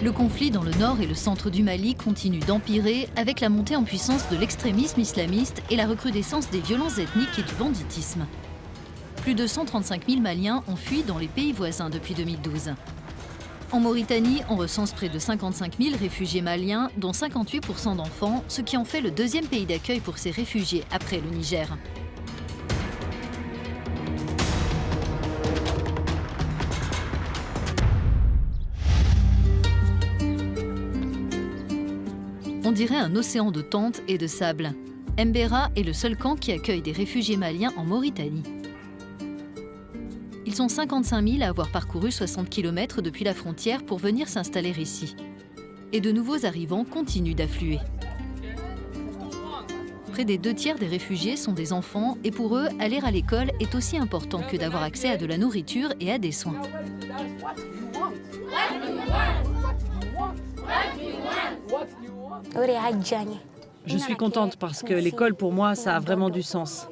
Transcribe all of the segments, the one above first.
Le conflit dans le nord et le centre du Mali continue d'empirer avec la montée en puissance de l'extrémisme islamiste et la recrudescence des violences ethniques et du banditisme. Plus de 135 000 Maliens ont fui dans les pays voisins depuis 2012. En Mauritanie, on recense près de 55 000 réfugiés maliens, dont 58% d'enfants, ce qui en fait le deuxième pays d'accueil pour ces réfugiés après le Niger. On dirait un océan de tentes et de sable. Mbera est le seul camp qui accueille des réfugiés maliens en Mauritanie. Ils sont 55 000 à avoir parcouru 60 km depuis la frontière pour venir s'installer ici. Et de nouveaux arrivants continuent d'affluer. Près des 2/3 des réfugiés sont des enfants et pour eux, aller à l'école est aussi important que d'avoir accès à de la nourriture et à des soins. Je suis contente parce que l'école, pour moi, ça a vraiment du sens.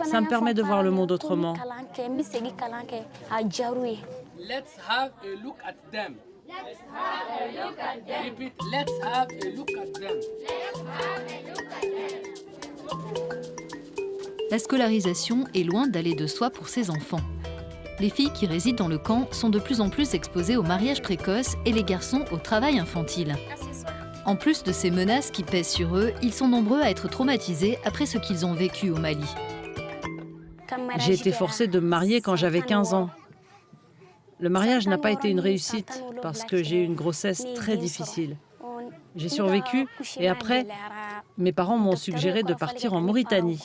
Ça me permet de voir le monde autrement. Let's have a look at them. Repeat, let's have a look at them. La scolarisation est loin d'aller de soi pour ces enfants. Les filles qui résident dans le camp sont de plus en plus exposées au mariage précoce et les garçons au travail infantile. En plus de ces menaces qui pèsent sur eux, ils sont nombreux à être traumatisés après ce qu'ils ont vécu au Mali. J'ai été forcée de me marier quand j'avais 15 ans. Le mariage n'a pas été une réussite parce que j'ai eu une grossesse très difficile. J'ai survécu et après, mes parents m'ont suggéré de partir en Mauritanie.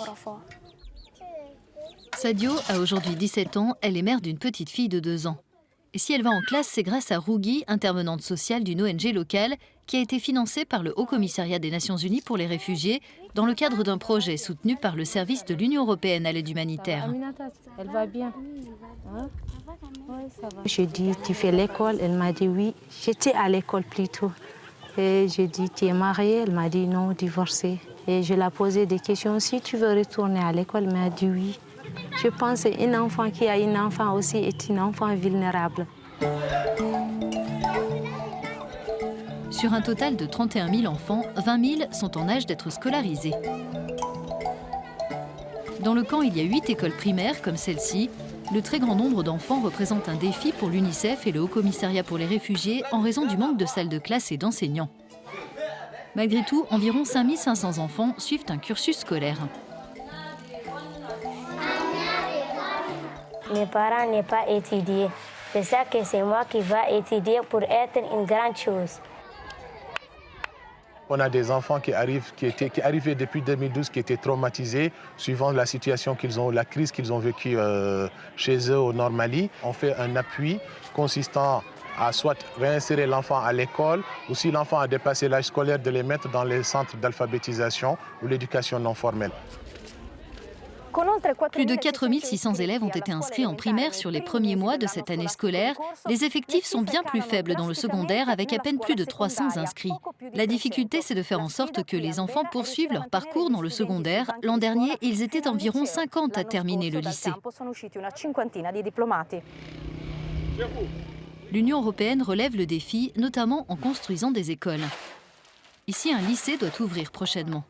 Sadio a aujourd'hui 17 ans, elle est mère d'une petite fille de 2 ans. Et si elle va en classe, c'est grâce à Rougui, intervenante sociale d'une ONG locale, qui a été financée par le Haut Commissariat des Nations Unies pour les réfugiés, dans le cadre d'un projet soutenu par le service de l'Union européenne à l'aide humanitaire. Elle va bien. Je dis, tu fais l'école? Elle m'a dit oui. J'étais à l'école plus tôt. Et je dis, tu es mariée? Elle m'a dit non, divorcée. Et je l'ai posé des questions. Si tu veux retourner à l'école, elle m'a dit oui. Je pense qu'un enfant qui a un enfant aussi est un enfant vulnérable. Sur un total de 31 000 enfants, 20 000 sont en âge d'être scolarisés. Dans le camp, il y a 8 écoles primaires comme celle-ci. Le très grand nombre d'enfants représente un défi pour l'UNICEF et le Haut Commissariat pour les réfugiés en raison du manque de salles de classe et d'enseignants. Malgré tout, environ 5 500 enfants suivent un cursus scolaire. Mes parents n'ont pas étudié. C'est ça que c'est moi qui vais étudier pour être une grande chose. On a des enfants qui arrivaient depuis 2012, qui étaient traumatisés, suivant la situation qu'ils ont, la crise qu'ils ont vécue chez eux au Nord Mali. On fait un appui consistant à soit réinsérer l'enfant à l'école, ou si l'enfant a dépassé l'âge scolaire, de les mettre dans les centres d'alphabétisation ou l'éducation non formelle. Plus de 4 600 élèves ont été inscrits en primaire sur les premiers mois de cette année scolaire. Les effectifs sont bien plus faibles dans le secondaire, avec à peine plus de 300 inscrits. La difficulté, c'est de faire en sorte que les enfants poursuivent leur parcours dans le secondaire. L'an dernier, ils étaient environ 50 à terminer le lycée. L'Union européenne relève le défi, notamment en construisant des écoles. Ici, un lycée doit ouvrir prochainement.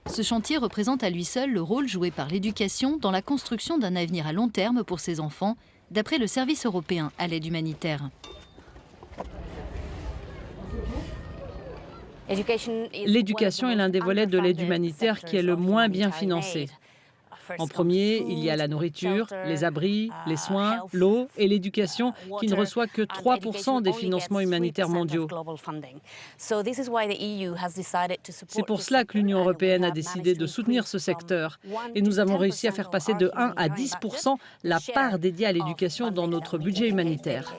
Ce chantier représente à lui seul le rôle joué par l'éducation dans la construction d'un avenir à long terme pour ces enfants, d'après le service européen à l'aide humanitaire. L'éducation est l'un des volets de l'aide humanitaire qui est le moins bien financé. En premier, il y a la nourriture, les abris, les soins, l'eau et l'éducation qui ne reçoit que 3% des financements humanitaires mondiaux. C'est pour cela que l'Union européenne a décidé de soutenir ce secteur et nous avons réussi à faire passer de 1 à 10% la part dédiée à l'éducation dans notre budget humanitaire.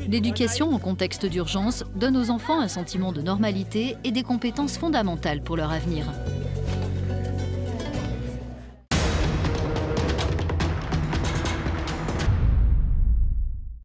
L'éducation en contexte d'urgence donne aux enfants un sentiment de normalité et des compétences fondamentales pour leur avenir.